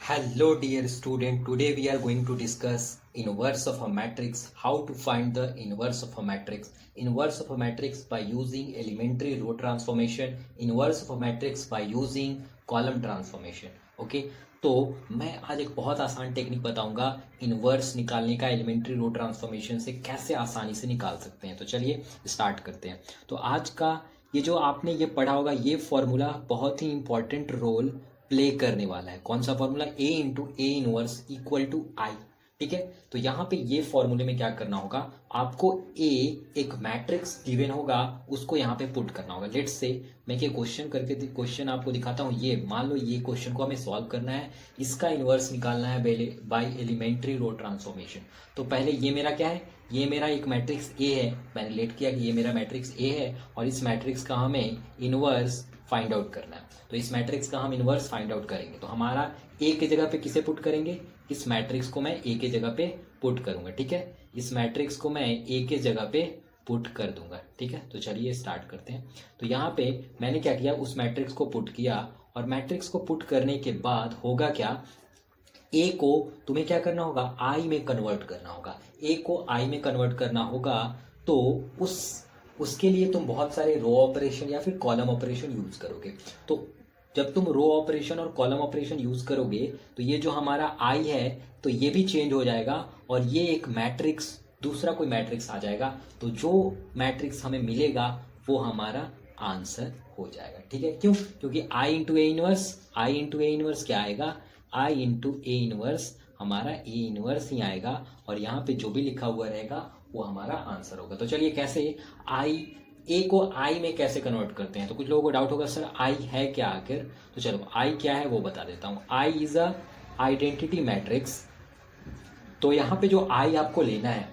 Hello dear student, today we are going to discuss inverse of a matrix, how to find the inverse of a matrix. Inverse of a matrix by using elementary row transformation, inverse of a matrix by using column transformation. Okay, तो मैं आज एक बहुत आसान technique बताऊंगा inverse निकालने का elementary row transformation से कैसे आसानी से निकाल सकते हैं। तो चलिए स्टार्ट करते हैं। तो आज का ये जो आपने ये पढ़ा होगा ये फॉर्मूला बहुत ही इंपॉर्टेंट रोल प्ले करने वाला है। कौन सा formula? A into A inverse equal to I. ठीक है, तो यहाँ पे ये फॉर्मूले में क्या करना होगा, आपको ए एक मैट्रिक्स गिवन होगा उसको यहाँ पे पुट करना होगा। लेट्स से मैं ये क्वेश्चन करके क्वेश्चन आपको दिखाता हूँ। ये मान लो ये क्वेश्चन को हमें सॉल्व करना है, इसका इनवर्स निकालना है बाय एलिमेंट्री रो ट्रांसफॉर्मेशन। तो पहले ये मेरा क्या है, ये मेरा एक मैट्रिक्स ए है। मैंने लेट किया कि ये मेरा मैट्रिक्स ए है और इस मैट्रिक्स का हमें इनवर्स फाइंड आउट करना है। तो इस मैट्रिक्स का हम इनवर्स फाइंड आउट करेंगे। तो हमारा ए के जगह पे किसे पुट करेंगे, इस मैट्रिक्स को मैं ए के जगह पे पुट करूंगा। ठीक है, इस मैट्रिक्स को मैं ए के जगह पे पुट कर दूंगा। ठीक है, तो चलिए स्टार्ट करते हैं। तो यहाँ पे मैंने क्या किया, उस मैट्रिक्स को पुट किया और मैट्रिक्स को पुट करने के बाद होगा क्या, ए को तुम्हें क्या करना होगा, आई में कन्वर्ट करना होगा। ए को आई में कन्वर्ट करना होगा तो उसके लिए तुम बहुत सारे रो ऑपरेशन या फिर कॉलम ऑपरेशन यूज करोगे। तो जब तुम रो ऑपरेशन और कॉलम ऑपरेशन यूज करोगे तो ये जो हमारा आई है तो ये भी चेंज हो जाएगा और ये एक मैट्रिक्स दूसरा कोई मैट्रिक्स आ जाएगा। तो जो मैट्रिक्स हमें मिलेगा वो हमारा आंसर हो जाएगा। ठीक है, क्यों? क्योंकि आई इंटू ए इनवर्स क्या आएगा, आई इंटू ए इनवर्स हमारा ए इनवर्स ही आएगा और यहाँ पे जो भी लिखा हुआ रहेगा वो हमारा आंसर होगा। तो चलिए कैसे आई ए को आई में कैसे कन्वर्ट करते हैं। तो कुछ लोगों को डाउट होगा सर आई है क्या आखिर। तो चलो आई क्या है वो बता देता हूँ। I is a identity matrix. तो यहाँ पे जो आई आपको लेना है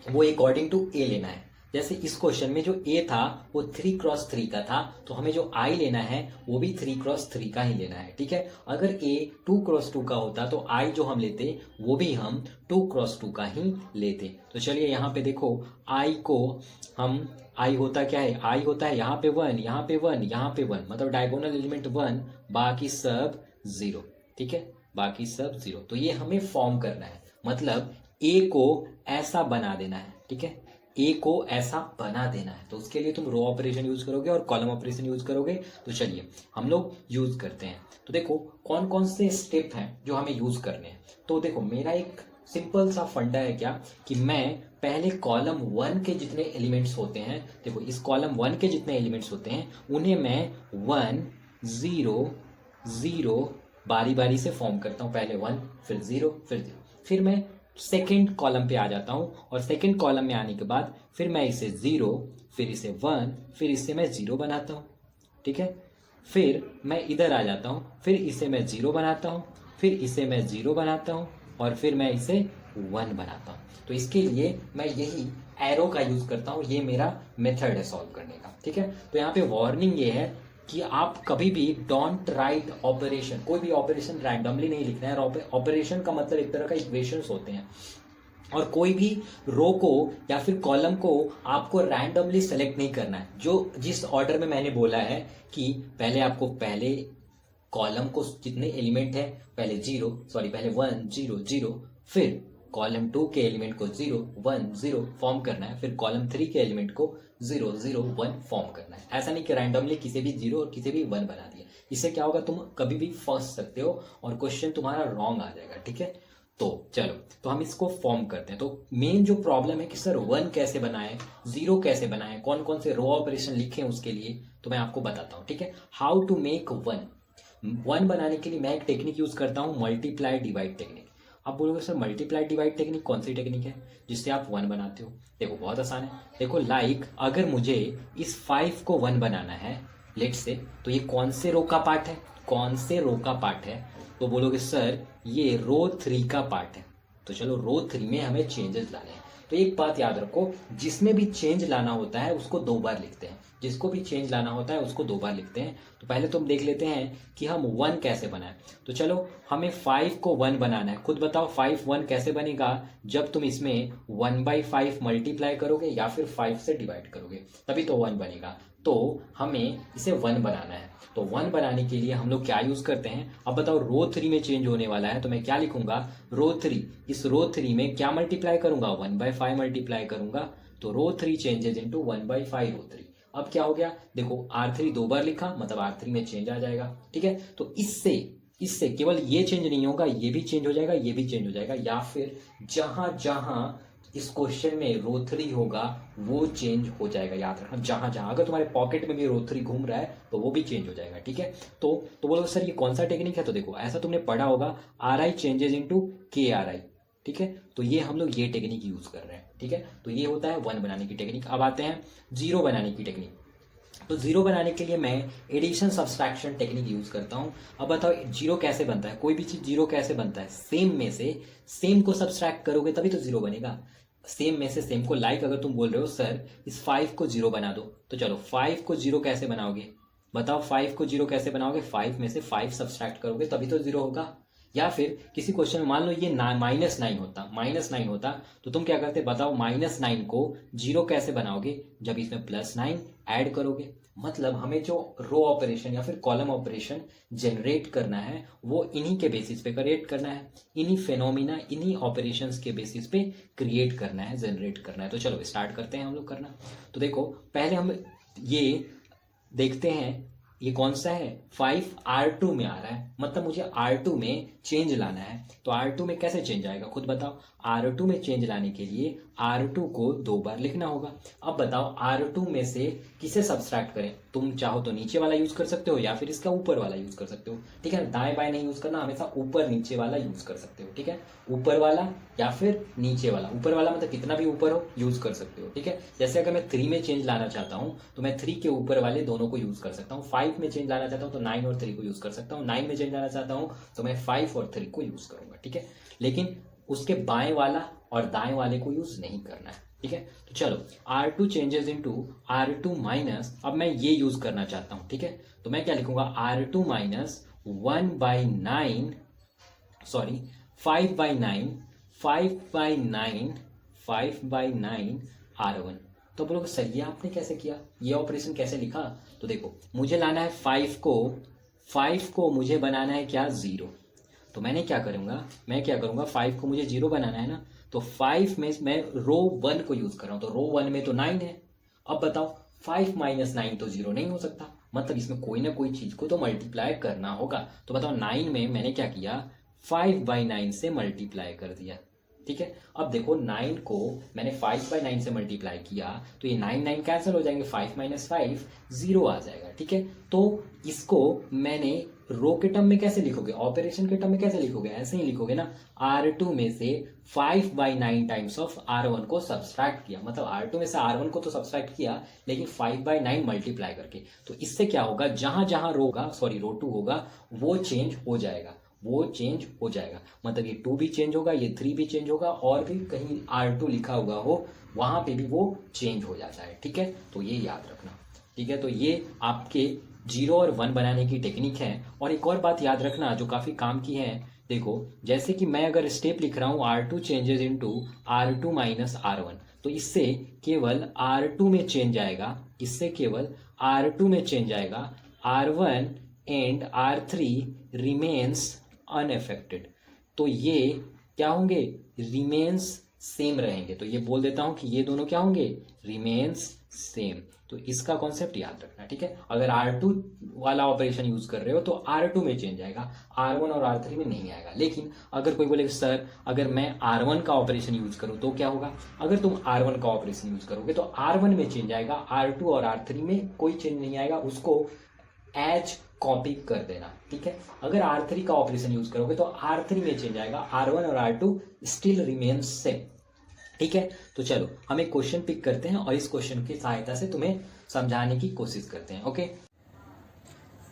वो अकॉर्डिंग टू ए लेना है। जैसे इस क्वेश्चन में जो ए था वो 3x3 का था, तो हमें जो आई लेना है वो भी 3x3 का ही लेना है। ठीक है, अगर ए 2x2 का होता तो आई जो हम लेते वो भी हम 2x2 का ही लेते। तो चलिए यहाँ पे देखो आई को हम, आई होता क्या है, आई होता है यहाँ पे 1, यहाँ पे 1, यहाँ पे 1, मतलब डायगोनल एलिमेंट 1, बाकी सब 0। ठीक है, बाकी सब 0। तो ये हमें फॉर्म करना है, मतलब ए को ऐसा बना देना है। ठीक है, ए को ऐसा बना देना है। तो उसके लिए तुम रो ऑपरेशन यूज करोगे और कॉलम ऑपरेशन यूज करोगे। तो चलिए हम लोग यूज करते हैं। तो देखो कौन कौन से स्टेप हैं जो हमें यूज करने हैं। तो देखो मेरा एक सिंपल सा फंडा है क्या, कि मैं पहले कॉलम 1 के जितने एलिमेंट्स होते हैं, देखो इस कॉलम 1 के जितने एलिमेंट्स होते हैं उन्हें मैं 1 0 0 बारी बारी से फॉर्म करता हूँ। पहले 1 फिर 0 फिर 0, फिर मैं सेकेंड कॉलम पे आ जाता हूँ और सेकेंड कॉलम में आने के बाद फिर मैं इसे 0, फिर इसे 1, फिर इसे मैं 0 बनाता हूँ। ठीक है, फिर मैं इधर आ जाता हूँ, फिर इसे मैं 0 बनाता हूँ, फिर इसे मैं 0 बनाता हूँ और फिर मैं इसे 1 बनाता हूँ। तो इसके लिए मैं यही एरो का यूज करता हूँ। ये मेरा मेथड है सॉल्व करने का। ठीक है, तो यहाँ पे वार्निंग ये है कि आप कभी भी डोंट राइट ऑपरेशन, कोई भी ऑपरेशन रैंडमली नहीं लिखना है। ऑपरेशन का मतलब एक तरह का इक्वेशंस होते हैं और कोई भी रो को या फिर कॉलम को आपको रैंडमली सेलेक्ट नहीं करना है। जो जिस ऑर्डर में मैंने बोला है कि पहले आपको पहले कॉलम को जितने एलिमेंट है पहले 1 0 0, फिर कॉलम 2 के एलिमेंट को 0 1 0 फॉर्म करना है, फिर कॉलम 3 के एलिमेंट को 0 0 1 फॉर्म करना है। ऐसा नहीं कि रैंडमली किसी भी 0 और किसी भी 1 बना दिया। इससे क्या होगा, तुम कभी भी फंस सकते हो और क्वेश्चन तुम्हारा रॉन्ग आ जाएगा। ठीक है, तो चलो तो हम इसको फॉर्म करते हैं। तो मेन जो प्रॉब्लम है कि सर 1 कैसे बनाए, 0 कैसे बनाए, कौन कौन से रो ऑपरेशन लिखे हैं उसके लिए तो मैं आपको बताता हूँ। ठीक है, हाउ टू मेक 1 बनाने के लिए मैं एक टेक्निक यूज करता हूँ, मल्टीप्लाई डिवाइड टेक्निक। आप बोलोगे सर मल्टीप्लाई डिवाइड टेक्निक कौन सी टेक्निक है जिससे आप 1 बनाते हो। देखो बहुत आसान है। देखो अगर मुझे इस 5 को 1 बनाना है लेट से, तो ये कौन से रो का पार्ट है, तो बोलोगे सर ये रो 3 का पार्ट है। तो चलो रो 3 में हमें चेंजेस लाने हैं। तो एक बात याद रखो, जिसमें भी चेंज लाना होता है उसको 2 बार लिखते हैं, जिसको भी चेंज लाना होता है उसको 2 बार लिखते हैं। तो पहले तो हम देख लेते हैं कि हम 1 कैसे बनाएं। तो चलो हमें 5 को 1 बनाना है। खुद बताओ 5 1 कैसे बनेगा, जब तुम इसमें 1/5 मल्टीप्लाई करोगे या फिर 5 से डिवाइड करोगे तभी तो 1 बनेगा। तो हमें इसे 1 बनाना है। तो 1 बनाने के लिए हम लोग क्या यूज करते हैं, अब बताओ रो 3 में चेंज होने वाला है, तो मैं क्या लिखूंगा, रो 3, इस रो 3 में क्या मल्टीप्लाई करूंगा, 1/5 मल्टीप्लाई करूंगा, तो रो 3 चेंजेस इंटू 1/5 रो 3। अब क्या हो गया, देखो R3 दो बार लिखा, मतलब R3 में चेंज आ जाएगा, ठीक है। तो इससे इससे केवल ये चेंज नहीं होगा, ये भी चेंज हो जाएगा, ये भी चेंज हो जाएगा, या फिर जहां जहां इस क्वेश्चन में रो 3 होगा वो चेंज हो जाएगा। याद रखना, जहां जहां, अगर तुम्हारे पॉकेट में भी रो 3 घूम रहा है तो वो भी चेंज हो जाएगा, ठीक है। तो बोलो सर ये कौन सा टेक्निक है, तो देखो ऐसा तुमने पढ़ा होगा, RI चेंजेस इंटू KRI, ठीक है। तो ये हम लोग ये टेक्निक यूज कर रहे हैं, ठीक है। तो ये होता है 1 बनाने की टेक्निक। अब आते हैं 0 बनाने की टेक्निक। तो 0 बनाने के लिए मैं एडिशन सब्सट्रैक्शन टेक्निक यूज करता हूं। अब बताओ 0 कैसे बनता है, कोई भी चीज 0 कैसे बनता है, सेम में से सेम को सब्सट्रैक्ट करोगे तभी तो 0 बनेगा। सेम में से सेम को, लाइक अगर तुम बोल रहे हो सर इस 5 को 0 बना दो, तो चलो 5 को 0 कैसे बनाओगे, बताओ 5 को 0 कैसे बनाओगे, 5 में से 5 सब्सट्रैक्ट करोगे तभी तो 0 होगा। या फिर किसी क्वेश्चन में मान लो ये -9 होता, तो तुम क्या करते, बताओ -9 को 0 कैसे बनाओगे, जब इसमें +9 ऐड करोगे। मतलब हमें जो रो ऑपरेशन या फिर कॉलम ऑपरेशन जनरेट करना है वो इन्हीं के बेसिस पे क्रिएट करना है, इन्हीं फेनोमिना, इन्हीं ऑपरेशंस के बेसिस पे क्रिएट करना है, जनरेट करना है। तो चलो स्टार्ट करते हैं हम लोग करना। तो देखो पहले हम ये देखते हैं, ये कौन सा है, 5 R2 में आ रहा है, मतलब मुझे R2 में चेंज लाना है। तो R2 में कैसे चेंज आएगा, खुद बताओ। R2 में चेंज लाने के लिए R2 को 2 बार लिखना होगा। अब बताओ R2 में से किसे सब्सट्रैक्ट करें, तुम चाहो तो नीचे वाला यूज कर सकते हो या फिर इसका ऊपर वाला यूज कर सकते हो, ठीक है। दाएं बाएं नहीं यूज करना, हमेशा ऊपर नीचे वाला यूज कर सकते हो, ठीक है। ऊपर वाला या फिर नीचे वाला, ऊपर वाला मतलब कितना भी ऊपर हो यूज कर सकते हो, ठीक है। जैसे अगर मैं 3 में चेंज लाना चाहता हूं तो मैं 3 के ऊपर वाले दोनों को यूज कर सकता हूँ। 5 में चेंज लाना चाहता हूँ तो 9 और 3 को यूज कर सकता हूँ। 9 में चेंज लाना चाहता हूँ तो मैं 5 और 3 को यूज करूंगा, ठीक है। लेकिन उसके बाएं वाला और दाएं वाले को यूज नहीं करना है, ठीक है। तो चलो R2 changes into R2 minus, अब मैं ये यूज करना चाहता हूं, ठीक है। तो मैं क्या लिखूंगा, R2 माइनस 1/9, सॉरी 5/9 R1। तो बोलोगे सर ये आपने कैसे किया, ये ऑपरेशन कैसे लिखा, तो देखो मुझे लाना है 5 को मुझे बनाना है क्या, 0। तो मैं क्या करूंगा 5 को मुझे 0 बनाना है ना, तो 5 में मैं रो 1 को यूज कर रहा हूं, तो रो 1 में तो 9 है। अब बताओ 5 माइनस 9 तो 0 नहीं हो सकता, मतलब इसमें कोई ना कोई चीज को तो मल्टीप्लाई करना होगा। तो बताओ 9 में मैंने क्या किया, 5/9 से मल्टीप्लाई कर दिया, ठीक है। अब देखो 9 को मैंने 5/9 से मल्टीप्लाई किया तो ये 9 कैंसिल हो जाएंगे, 5 माइनस 5 0 आ जाएगा, ठीक है। तो इसको मैंने रो के टर्म में कैसे लिखोगे, ऑपरेशन के टर्म में कैसे लिखोगे, ऐसे ही लिखोगे ना, R2 में से 5/9 टाइम्स ऑफ R1 को सब्सट्रैक्ट किया, मतलब R2 में से R1 को तो सब्सट्रैक्ट किया लेकिन 5/9 मल्टीप्लाई करके। तो इससे क्या होगा, जहां जहां रो टू होगा वो चेंज हो जाएगा, मतलब ये 2 भी चेंज होगा, ये 3 भी चेंज होगा, और भी कहीं R2 लिखा हुआ हो वहां पे भी वो चेंज हो जाता है, ठीक है। तो ये याद रखना, ठीक है। तो ये आपके 0 और 1 बनाने की टेक्निक है। और एक और बात याद रखना जो काफी काम की है, देखो जैसे कि मैं अगर स्टेप लिख रहा हूं R2 changes into R2 minus R1, तो इससे केवल R2 में चेंज आएगा, R1 and R3 remains unaffected. तो ये क्या होंगे, रिमेन्स सेम रहेंगे। तो ये बोल देता हूं कि ये दोनों क्या होंगे, रिमेन्स सेम। तो इसका कॉन्सेप्ट याद रखना, ठीक है। अगर R2 वाला ऑपरेशन यूज कर रहे हो तो R2 में चेंज आएगा, R1 और R3 में नहीं आएगा। लेकिन अगर कोई बोले सर अगर मैं R1 का ऑपरेशन यूज करूं तो क्या होगा, अगर तुम R1 का ऑपरेशन यूज करोगे तो R1 में चेंज आएगा, R2 और R3 में कोई चेंज नहीं आएगा, उसको एज कॉपी कर देना, ठीक है। अगर R3 का ऑपरेशन यूज करोगे तो R3 में चेंज आएगा, R1 और R2 स्टिल रिमेन्स सेम, ठीक है। तो चलो हम एक क्वेश्चन पिक करते हैं और इस क्वेश्चन की सहायता से तुम्हें समझाने की कोशिश करते हैं, ओके।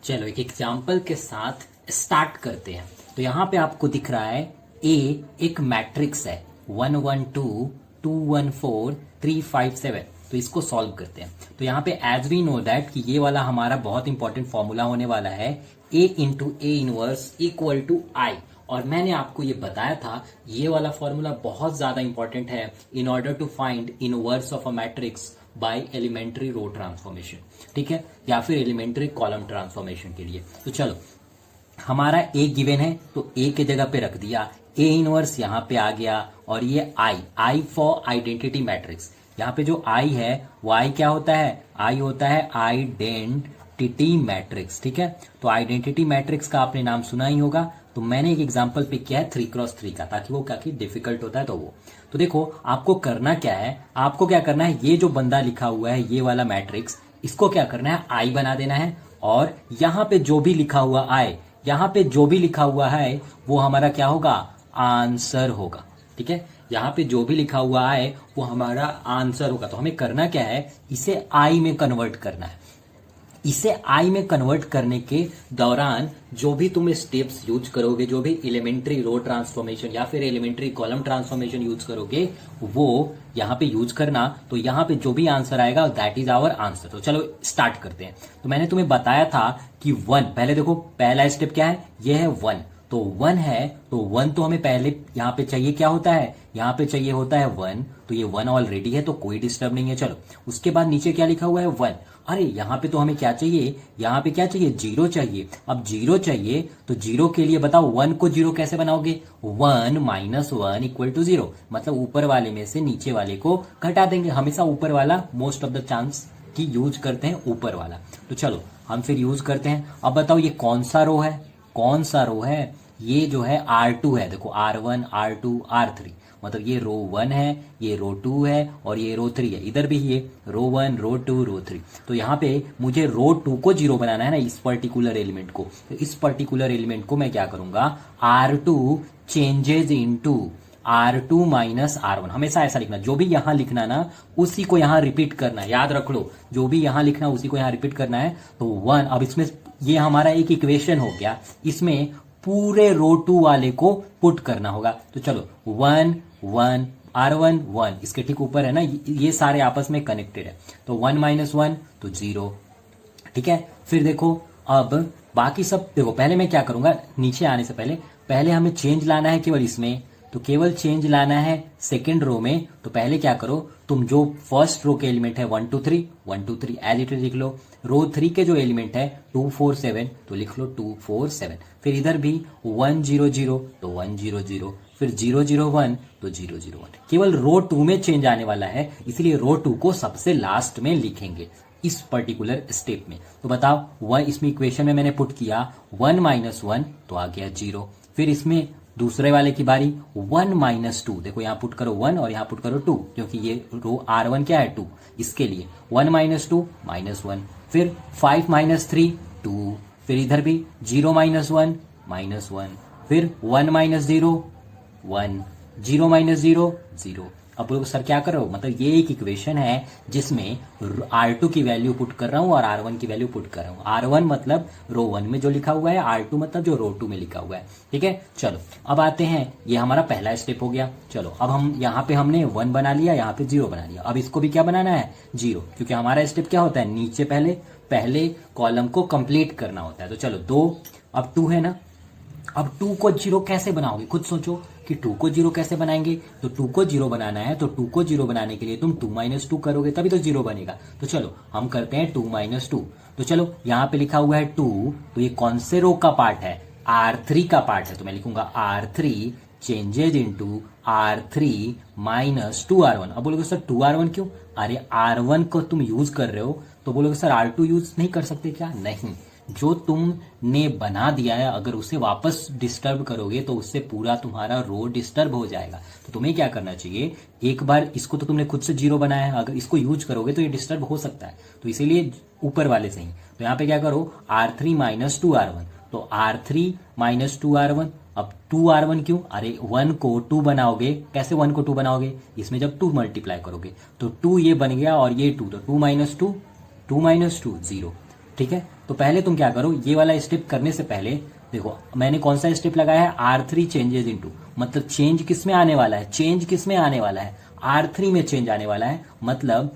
चलो एक एग्जांपल के साथ स्टार्ट करते हैं। तो यहाँ पे आपको दिख रहा है A एक मैट्रिक्स है, 1 1 2 2 1 4 3 5 7। तो इसको सॉल्व करते हैं। तो यहाँ पे एज वी नो दैट कि ये वाला हमारा बहुत इंपॉर्टेंट फॉर्मूला होने वाला है, A into A inverse equal to I। और मैंने आपको ये बताया था ये वाला फॉर्मूला बहुत ज्यादा इंपॉर्टेंट है in order to find inverse of a matrix by elementary row transformation, ठीक है, या फिर एलिमेंट्री कॉलम ट्रांसफॉर्मेशन के लिए। तो चलो, हमारा ए गिवन है तो ए के जगह पे रख दिया, ए इनवर्स यहां पे आ गया, और ये आई फॉर आइडेंटिटी मैट्रिक्स। यहाँ पे जो आई है वो आई क्या होता है, आई होता है आइडेंटिटी मैट्रिक्स, ठीक है। तो आइडेंटिटी मैट्रिक्स का आपने नाम सुना ही होगा। तो मैंने एक एग्जांपल पिक किया है 3x3 का, ताकि वो काफी डिफिकल्ट होता है तो वो। तो देखो आपको करना क्या है, आपको क्या करना है, ये जो बंदा लिखा हुआ है ये वाला मैट्रिक्स, इसको क्या करना है, आई बना देना है, और यहां पे जो भी लिखा हुआ आए, यहां पे जो भी लिखा हुआ है वो हमारा क्या होगा, आंसर होगा, ठीक है। यहां पे जो भी लिखा हुआ है वो हमारा आंसर होगा। तो हमें करना क्या है, इसे आई में कन्वर्ट करना है। इसे आई में कन्वर्ट करने के दौरान जो भी तुम स्टेप्स यूज करोगे, जो भी एलिमेंट्री रो ट्रांसफॉर्मेशन या फिर एलिमेंट्री कॉलम ट्रांसफॉर्मेशन यूज करोगे, वो यहां पे यूज करना। तो यहां पे जो भी आंसर आएगा दैट इज आवर आंसर। तो चलो स्टार्ट करते हैं। तो मैंने तुम्हें बताया था कि 1, पहले देखो पहला स्टेप क्या है, ये है 1। तो 1 है, तो 1 तो हमें पहले यहां पे चाहिए, क्या होता है, यहां पे चाहिए होता है 1। तो ये 1 ऑलरेडी है तो कोई डिस्टर्ब नहीं है। चलो उसके बाद नीचे क्या लिखा हुआ है 1। अरे यहां पे तो हमें क्या चाहिए, यहां पे क्या चाहिए, 0 चाहिए। अब 0 चाहिए तो 0 के लिए बताओ 1 को 0 कैसे बनाओगे, 1 - 1 = 0, मतलब ऊपर वाले में से नीचे वाले को घटा देंगे। हमेशा ऊपर वाला मोस्ट ऑफ द चांस की यूज करते हैं, ऊपर वाला। तो चलो हम फिर यूज करते हैं। अब बताओ ये कौन सा रो है, कौन सा रो है, ये जो है R2 है। देखो R1 R2 R3, मतलब ये रो 1 है, ये रो 2 है, और ये रो 3 है। इधर भी ये रो 1 रो 2 रो 3। तो यहाँ पे मुझे रो 2 को 0 बनाना है ना, इस पर्टिकुलर एलिमेंट को। तो इस पर्टिकुलर एलिमेंट को मैं क्या करूंगा, R2 changes into R2 - R1। हमेशा ऐसा लिखना, जो भी यहां लिखना ना उसी को यहां रिपीट करना है, याद रख लो, जो भी यहां लिखना उसी को यहां रिपीट करना है। तो 1, अब इसमें ये हमारा एक इक्वेशन हो गया, इसमें पूरे रो 2 वाले को पुट करना होगा। तो चलो 1 1 R1 1, इसके ठीक ऊपर है ना, ये सारे आपस में कनेक्टेड है। तो 1 - 1 तो 0, ठीक है। फिर देखो अब बाकी सब देखो, पहले मैं क्या करूंगा, नीचे आने से पहले हमें चेंज लाना है केवल इसमें। तो केवल चेंज लाना है सेकेंड रो में। तो पहले क्या करो, तुम जो फर्स्ट रो के एलिमेंट है 1 2 3 1 2 3 एज इट इज लिख लो। रो 3 के जो एलिमेंट है 2 4 7, तो लिख लो 2 4 7। फिर इधर भी 1 0 0 तो 1 0 0, फिर 0 0 1 तो 0 0 1। केवल रो 2 में चेंज आने वाला है, इसलिए रो 2 को सबसे लास्ट में लिखेंगे इस पर्टिकुलर स्टेप में। तो बताओ 1, इसमें इक्वेशन में मैंने पुट किया 1 - 1 तो आ गया 0। फिर इसमें दूसरे वाले की बारी 1 - 2, देखो यहां पुट करो 1 और यहां पुट करो 2, क्योंकि ये रो R1 क्या है 2, इसके लिए 1 - 2 -1। फिर 5 - 3 2, फिर इधर भी 0 - 1 -1, फिर 1 - 0 1, 0 - 0 0। अब बोलो सर क्या कर रहे हो, मतलब ये एक इक्वेशन है जिसमें R2 की वैल्यू पुट कर रहा हूं और R1 की वैल्यू पुट कर रहा हूं। R1 मतलब रो 1 में जो लिखा हुआ है, R2 मतलब जो रो 2 में लिखा हुआ है, ठीक है। चलो अब आते हैं, ये हमारा पहला स्टेप हो गया। चलो अब हम यहाँ पे हमने 1 बना लिया, यहाँ पे 0 बना लिया। अब इसको भी क्या बनाना है, 0, क्योंकि हमारा स्टेप क्या होता है, नीचे पहले कॉलम को कंप्लीट करना होता है। तो चलो 2, अब 2 है ना, अब 2 को 0 कैसे बनाओगे, खुद सोचो कि 2 को 0 कैसे बनाएंगे। तो 2 को 0 बनाना है, तो 2 को 0 बनाने के लिए तुम 2 - 2 करोगे तभी तो 0 बनेगा। तो चलो हम करते हैं 2 - 2। तो चलो यहाँ पे लिखा हुआ है 2, तो ये कौन से रो का पार्ट है, R3 का पार्ट है। तो मैं लिखूंगा R3 changes into R3 - 2R1। अब बोलोगे सर 2R1 क्यों, अरे R1 को तुम यूज कर रहे हो, तो बोलोगे सर R2 यूज नहीं कर सकते क्या, नहीं, जो तुमने बना दिया है अगर उसे वापस डिस्टर्ब करोगे तो उससे पूरा तुम्हारा रो डिस्टर्ब हो जाएगा। तो तुम्हें क्या करना चाहिए, एक बार इसको तो तुमने खुद से 0 बनाया है, अगर इसको यूज करोगे तो ये डिस्टर्ब हो सकता है, तो इसीलिए ऊपर वाले से ही। तो यहाँ पे क्या करो, R3 - 2R1, तो R3 - 2R1। अब 2R1 क्यों, अरे 1 को 2 बनाओगे, कैसे 1 को 2 बनाओगे, इसमें जब 2 मल्टीप्लाई करोगे तो 2 ये बन गया और ये 2, तो 2 - 2 2 - 2 0, ठीक है। तो पहले तुम क्या करो, ये वाला स्टेप करने से पहले देखो मैंने कौन सा स्टेप लगाया है, R3 चेंजेस इनटू, मतलब चेंज किस में आने वाला है, चेंज किस में आने वाला है, R3 में चेंज आने वाला है। मतलब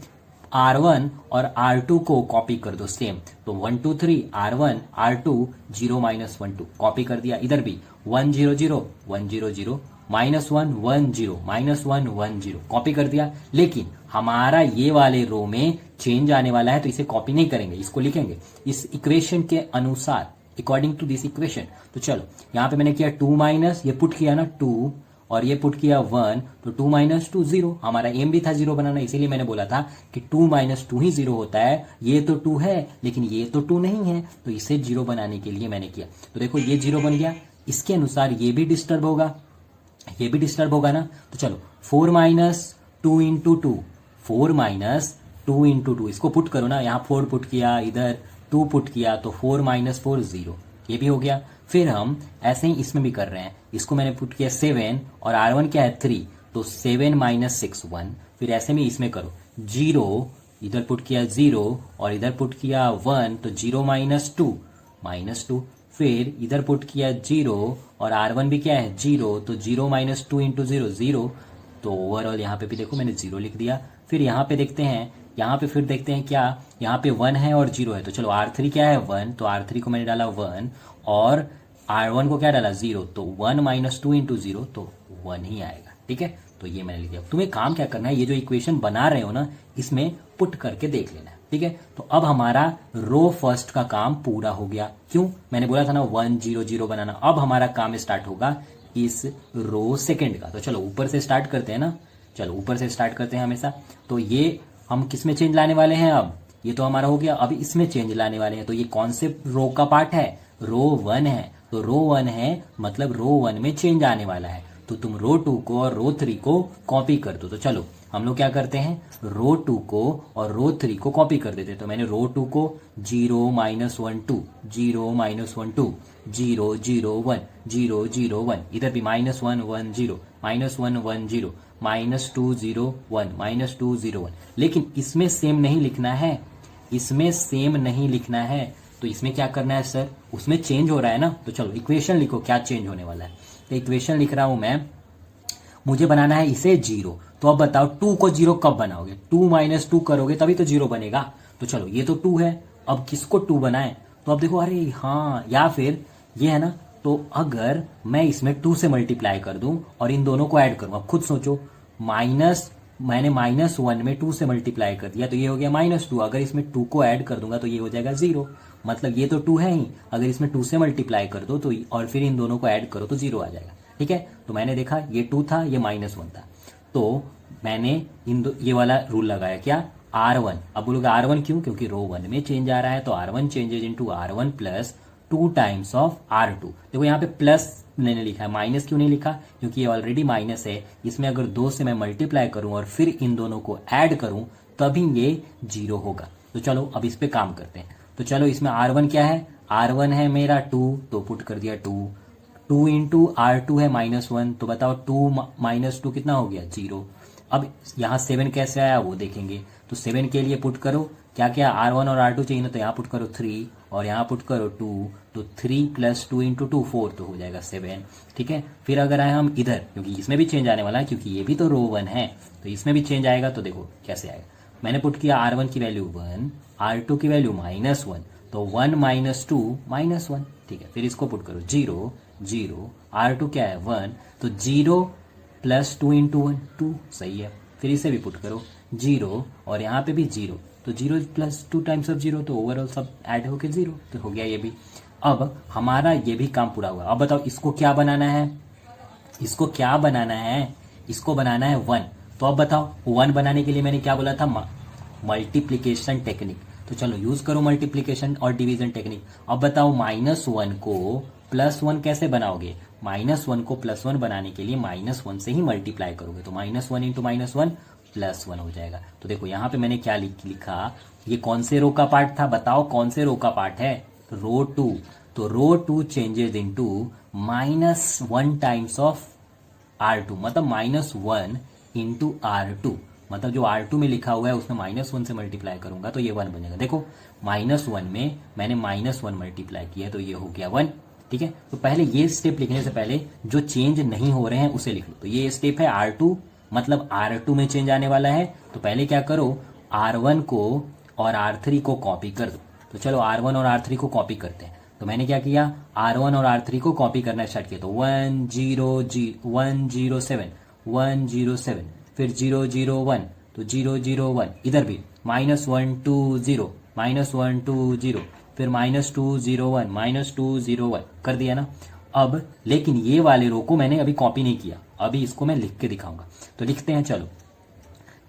R1 और R2 को कॉपी कर दो सेम, तो 1 2 3 R1 R2 0 - 1 2 कॉपी कर दिया। इधर भी 1 0 0 1 0 0 -1 1 0 -1 1 0 कॉपी कर दिया। लेकिन हमारा ये वाले रो में चेंज आने वाला है, तो इसे कॉपी नहीं करेंगे, इसको लिखेंगे इस इक्वेशन के अनुसार, अकॉर्डिंग टू दिस इक्वेशन। तो चलो यहाँ पे मैंने किया 2 माइनस, ये पुट किया ना 2 और ये पुट किया 1, तो 2 माइनस 2 0। हमारा एम भी था 0 बनाना, इसीलिए मैंने बोला था कि 2 माइनस 2 ही 0 होता है। ये तो 2 है लेकिन ये तो 2 नहीं है, तो इसे 0 बनाने के लिए मैंने किया। तो देखो ये 0 बन गया, इसके अनुसार ये भी डिस्टर्ब होगा, ये भी डिस्टर्ब होगा ना। तो चलो 4 माइनस 2 इंटू 2, 4 माइनस 2 इंटू 2, इसको पुट करो ना, यहाँ 4 पुट किया, इधर 2 पुट किया, तो 4 माइनस 4 0, ये भी हो गया। फिर हम ऐसे ही इसमें भी कर रहे हैं, इसको मैंने पुट किया 7 और R1 क्या है 3, तो 7 माइनस 6 1। फिर ऐसे में इसमें करो 0, इधर पुट किया 0 और इधर पुट किया 1, तो 0 माइनस 2 -2। फिर इधर पुट किया 0 और R1 भी क्या है 0, तो 0 माइनस 2 इंटू 0 0। तो ओवरऑल यहाँ पे भी देखो मैंने 0 लिख दिया। फिर यहाँ पे देखते हैं, यहाँ पे फिर देखते हैं क्या, यहाँ पे 1 है और 0 है, तो चलो R3 क्या है 1, तो R3 को मैंने डाला 1 और R1 को क्या डाला 0, तो 1 माइनस 2 इंटू 0, तो 1 ही आएगा। ठीक है, तो ये मैंने लिख दिया। तुम्हें काम क्या करना है, ये जो इक्वेशन बना रहे हो ना, इसमें पुट करके देख लेना है। ठीक है, तो अब हमारा रो फर्स्ट का काम पूरा हो गया। क्यों, मैंने बोला था ना 1 0 0 बनाना। अब हमारा काम स्टार्ट होगा इस रो सेकंड का। तो चलो ऊपर से स्टार्ट करते हैं ना, चलो ऊपर से स्टार्ट करते हैं हमेशा। तो ये हम किस में चेंज लाने वाले हैं, अब ये तो हमारा हो गया, अब इसमें चेंज लाने वाले हैं। तो ये कौन से रो का पार्ट है, रो 1 है, तो रो 1 है मतलब रो 1 में चेंज आने वाला है। तो तुम रो 2 को और रो 3 को कॉपी कर दो। तो चलो हम लोग क्या करते हैं, रो 2 को और रो 3 को कॉपी कर देते हैं। तो मैंने रो 2 को 0 माइनस 1 2, 0 माइनस 1 2, 0 0 1, 0 0 1, इधर भी -1 1 0, -1 1 0, -2 0 1, -2 0 1। लेकिन इसमें सेम नहीं लिखना है, इसमें सेम नहीं लिखना है। तो इसमें क्या करना है सर, उसमें चेंज हो रहा है ना। तो चलो इक्वेशन लिखो, क्या चेंज होने वाला है। तो इक्वेशन लिख रहा हूं मैं, मुझे बनाना है इसे 0। तो अब बताओ 2 को 0 कब बनाओगे, 2 माइनस 2 करोगे तभी तो 0 बनेगा। तो चलो ये तो 2 है, अब किसको 2 बनाए, तो अब देखो, अरे हाँ, या फिर ये है ना, तो अगर मैं इसमें 2 से मल्टीप्लाई कर दूं और इन दोनों को ऐड करूं, अब खुद सोचो, मैंने -1 में 2 से मल्टीप्लाई कर दिया तो ये हो गया -2। अगर इसमें 2 को ऐड कर दूंगा तो ये हो जाएगा 0, मतलब ये तो 2 है ही, अगर इसमें 2 से मल्टीप्लाई कर दो तो और फिर इन दोनों को ऐड करो तो 0 आ जाएगा। ठीक है, तो मैंने देखा ये 2 था, ये -1 था, तो मैंने ये वाला रूल लगाया, क्या, R1। अब बोलोगे R1 क्यों, क्योंकि रो 1 में चेंज आ रहा है, तो R1 changes into R1 plus 2 times of R2। देखो यहाँ पे प्लस मैंने लिखा है, माइनस क्यों नहीं लिखा, क्योंकि ये ऑलरेडी माइनस है। इसमें अगर 2 से मैं मल्टीप्लाई करूं और फिर इन दोनों को ऐड करूं तभी ये 0 होगा। तो चलो अब इस पे काम करते हैं। तो चलो इसमें R1 क्या है, R1 है मेरा 2, तो पुट कर दिया 2, 2 इंटू R2 है -1, तो बताओ 2 माइनस 2 कितना हो गया 0। अब यहाँ 7 कैसे आया वो देखेंगे। तो 7 के लिए पुट करो क्या क्या, R1 और R2 चाहिए ना, तो यहाँ पुट करो 3 और यहाँ पुट करो 2, तो 3 प्लस 2 इंटू 2 4, तो हो जाएगा 7। ठीक है, फिर अगर आए हम इधर, क्योंकि इसमें भी चेंज आने वाला है, क्योंकि ये भी तो रो 1 है, तो इसमें भी चेंज आएगा। तो देखो कैसे आएगा, मैंने पुट किया R1 की वैल्यू 1, R2 की वैल्यू -1, तो 1 माइनस 2 -1। ठीक है, फिर इसको पुट करो 0 0, R2 क्या है 1, तो 0 प्लस 2 इंटू 1 2, सही है। फिर इसे भी पुट करो 0 और यहाँ पे भी 0, तो 0 प्लस 2 टाइम्स ऑफ 0, तो ओवरऑल सब ऐड होके 0, तो हो गया ये भी। अब हमारा ये भी काम पूरा हुआ। अब बताओ इसको क्या बनाना है, इसको क्या बनाना है, इसको बनाना है 1। तो अब बताओ 1 बनाने के लिए मैंने क्या बोला था, मल्टीप्लीकेशन टेक्निक। तो चलो यूज करो मल्टीप्लीकेशन और डिवीजन टेक्निक। अब बताओ -1 को +1 कैसे बनाओगे, -1 को +1 बनाने के लिए -1 से ही मल्टीप्लाई करोगे, तो -1 इंटू -1 +1 हो जाएगा। तो देखो यहाँ पे मैंने क्या लिखा, ये कौन से रो का पार्ट था, बताओ कौन से रो का पार्ट है, रो 2। तो रो 2 changes into -1 times of R2, मतलब -1 इंटू R2, मतलब जो R2 में लिखा हुआ है उसमें -1 से मल्टीप्लाई करूंगा तो ये 1 बनेगा। देखो -1 में मैंने -1 मल्टीप्लाई किया तो ये हो गया 1। ठीक है, तो पहले ये स्टेप लिखने से पहले जो चेंज नहीं हो रहे हैं उसे लिख लो। तो ये स्टेप है R2, मतलब R2 में चेंज आने वाला है, तो पहले क्या करो, R1 को और R3 को कॉपी कर दो। तो चलो R1 और R3 को कॉपी करते हैं। तो मैंने क्या किया, R1 और R3 को कॉपी करना स्टार्ट किया। तो 1 0 7, 1 0 7, फिर 0 0 1, तो 0 0 1, इधर भी -1 2 0, -1 2 0, फिर -2 0 1, -2 0 1 कर दिया ना। अब लेकिन ये वाले रो को मैंने अभी कॉपी नहीं किया, अभी इसको मैं लिख के दिखाऊंगा। तो लिखते हैं, चलो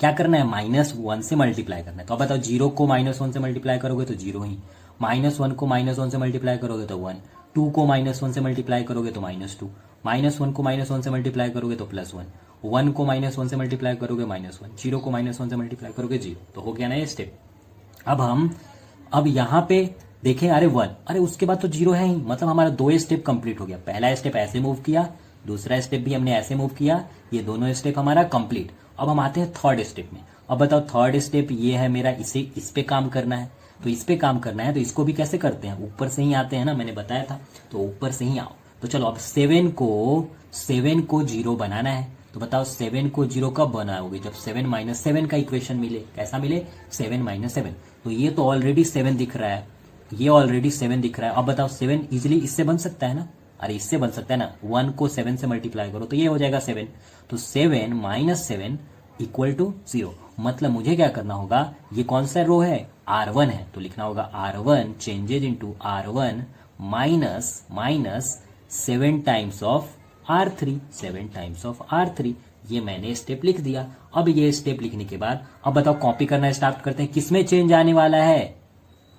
क्या करना है, -1 से मल्टीप्लाई करना है। तो अब बताओ 0 को -1 से मल्टीप्लाई करोगे तो 0 ही, -1 को -1 से मल्टीप्लाई करोगे तो 1, 2 को -1 से मल्टीप्लाई करोगे तो -2, -1 को -1 से मल्टीप्लाई करोगे तो +1, 1 को -1 से मल्टीप्लाई करोगे -1, 0 को -1 से मल्टीप्लाई करोगे 0। तो हो गया ना ये स्टेप। अब यहाँ पे देखें, अरे 1, अरे उसके बाद तो 0 है ही, मतलब हमारा 2 स्टेप कंप्लीट हो गया। पहला स्टेप ऐसे मूव किया, दूसरा स्टेप भी हमने ऐसे मूव किया, ये दोनों स्टेप हमारा कंप्लीट। अब हम आते हैं थर्ड स्टेप में। अब बताओ थर्ड स्टेप ये है मेरा, इस पे काम करना है। तो इस पे काम करना है तो इसको भी कैसे करते हैं, ऊपर से ही आते हैं ना, मैंने बताया था। तो ऊपर से ही आओ। तो चलो अब 7 को 0 बनाना है। तो बताओ 7 को 0 कब बनाओगे, जब 7 - 7 का इक्वेशन मिले। कैसा मिले, 7 - 7। तो ये तो ऑलरेडी 7 दिख रहा है, ये ऑलरेडी 7 दिख रहा है। अब बताओ 7 इजिली इससे बन सकता है ना, अरे इससे बन सकता है ना। 1 को 7 से मल्टीप्लाई करो तो ये हो जाएगा 7। तो 7 - 7 = 0। मतलब मुझे क्या करना होगा, ये कौन सा रो है, R1 है, तो लिखना होगा R1 changes into R1 minus 7 times of R3, 7 times of R3। ये मैंने स्टेप लिख दिया। अब ये स्टेप लिखने के बाद अब बताओ कॉपी करना स्टार्ट करते हैं। किसमें चेंज आने वाला है,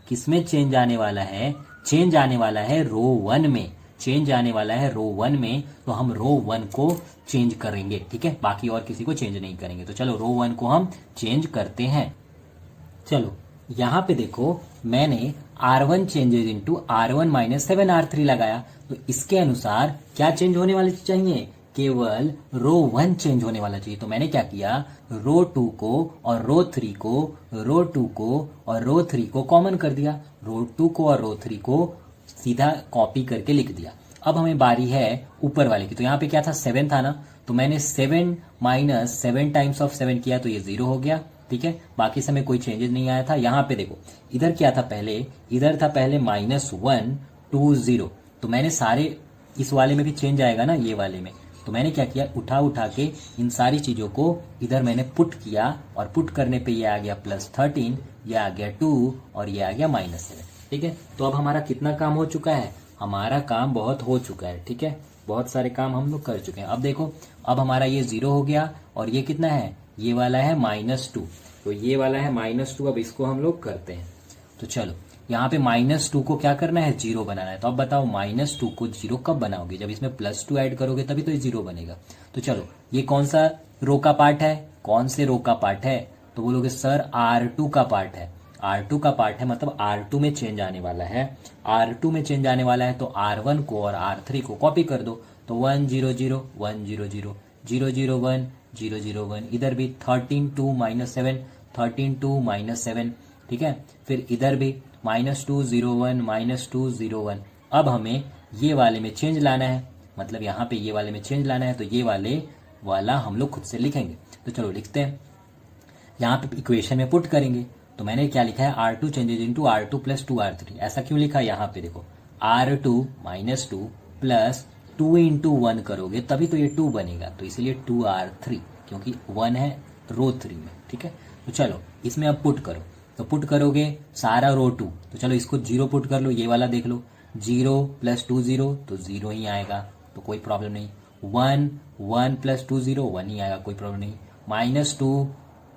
किसमें चेंज आने वाला है, चेंज आने वाला है रो 1 में, चेंज आने वाला है रो 1 में। तो हम रो 1 को चेंज करेंगे, ठीक है, बाकी और किसी को चेंज नहीं करेंगे। तो चलो रो 1 को हम चेंज करते हैं। चलो यहां पे देखो, मैंने R1 changes into R1 - 7 R3 लगाया। तो इसके अनुसार क्या चेंज होने वाले चाहिए, केवल रो 1 चेंज होने वाला चाहिए। तो मैंने क्या किया, रो 2 को और रो 3 को, रो 2 को और रो 3 को कॉमन कर दिया, रो 2 को और रो 3 को सीधा कॉपी करके लिख दिया। अब हमें बारी है ऊपर वाले की। तो यहाँ पे क्या था, 7 था ना, तो मैंने 7 - 7 टाइम्स ऑफ 7 किया तो ये 0 हो गया, ठीक है। बाकी समय कोई चेंजेस नहीं आया था। यहाँ पे देखो, इधर क्या था पहले, इधर था पहले -1 2 0। तो मैंने सारे, इस वाले में भी चेंज आएगा ना, ये वाले में। तो मैंने क्या किया, उठा के इन सारी चीजों को इधर मैंने पुट किया, और पुट करने पे ये आ गया +13, ये आ गया 2 और ये आ गया -7, ठीक है। तो अब हमारा कितना काम हो चुका है, हमारा काम बहुत हो चुका है, ठीक है, बहुत सारे काम हम लोग कर चुके हैं। अब देखो, अब हमारा ये 0 हो गया, और ये कितना है, ये वाला है -2। तो ये वाला है -2। अब इसको हम लोग करते हैं। तो चलो यहाँ पे -2 को क्या करना है, 0 बनाना है। तो अब बताओ -2 को 0 कब बनाओगे, जब इसमें +2 ऐड करोगे तभी तो ये 0 बनेगा। तो चलो ये कौन सा रो का पार्ट है, कौन से रो का पार्ट है, तो बोलोगे सर R2 का पार्ट है। R2 का पार्ट है, मतलब R2 में चेंज आने वाला है। R2 में चेंज आने वाला है तो R1 को और R3 को कॉपी कर दो। तो 1 0 0 1 0 0 0 0 1 0 0 1, इधर भी 13 2 -7 13 2 -7, ठीक है। फिर इधर भी -2 0 1 -2 0 1। अब हमें ये वाले में चेंज लाना है, मतलब यहाँ पे ये वाले में चेंज लाना है। तो ये वाला हम लोग खुद से लिखेंगे। तो चलो लिखते हैं, यहाँ पे इक्वेशन में पुट करेंगे। तो मैंने क्या लिखा है, R2 changes into R2 + 2 R3। ऐसा क्यों लिखा, यहाँ पे देखो R2 - 2 + 2 × 1 करोगे तभी तो ये 2 बनेगा, तो इसलिए 2 R3, क्योंकि 1 है रो 3 में, ठीक है। तो चलो इसमें अब पुट करो। तो पुट करोगे सारा रो 2, तो चलो इसको 0 पुट कर लो। ये वाला देख लो, 0 + 2 0 तो 0 ही आएगा, तो कोई प्रॉब्लम नहीं। 1 1 + 2 0 1 ही आएगा, कोई प्रॉब्लम नहीं। -2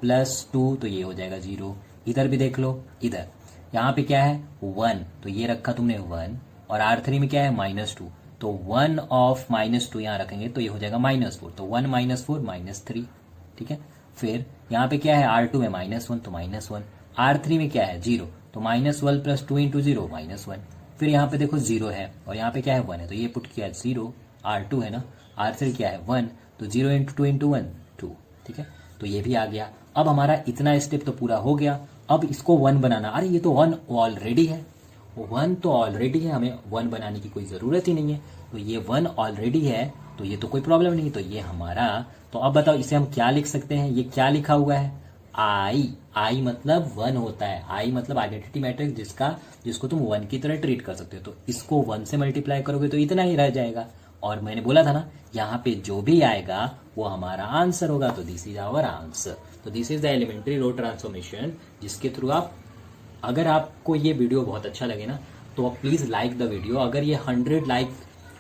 + 2 तो ये हो जाएगा 0। इधर भी देख लो, इधर यहाँ पे क्या है 1, तो ये रखा तुमने 1, और R3 में क्या है -2, तो 1 ऑफ -2 यहाँ रखेंगे तो ये हो जाएगा -4। तो 1 - 4 -3, ठीक है। फिर यहाँ पे क्या है, R2 में -1 तो -1, R3 में क्या है 0, तो -1 + 2 × 0 -1। फिर यहाँ पे देखो 0 है, और यहाँ पे क्या है 1 है, तो ये पुट किया 0, R2 है ना, R3 क्या है 1, तो 0 × 2 × 1 2, ठीक है। तो ये भी आ गया। अब हमारा इतना स्टेप तो पूरा हो गया। अब इसको 1 बनाना, अरे ये तो 1 ऑलरेडी है, 1 तो ऑलरेडी है, हमें 1 बनाने की कोई ज़रूरत ही नहीं है। तो ये 1 ऑलरेडी है, तो ये तो कोई प्रॉब्लम नहीं, तो ये हमारा। तो अब बताओ इसे हम क्या लिख सकते हैं, ये क्या लिखा हुआ है, आई मतलब 1 होता है। आई मतलब आइडेंटिटी मैट्रिक्स जिसको तुम 1 की तरह ट्रीट कर सकते हो। तो इसको 1 से मल्टीप्लाई करोगे तो इतना ही रह जाएगा, और मैंने बोला था ना यहाँ पे जो भी आएगा वो हमारा आंसर होगा, तो दिस इज आवर आंसर। तो this is the elementary row transformation, जिसके थ्रू आप, अगर आपको ये वीडियो बहुत अच्छा लगे ना तो आप प्लीज लाइक द वीडियो। अगर ये 100 लाइक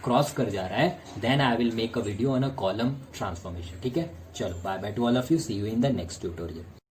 क्रॉस कर जा रहा है then I will make a video on a column transformation. ठीक है, चलो bye bye to all of you, see you in the next tutorial.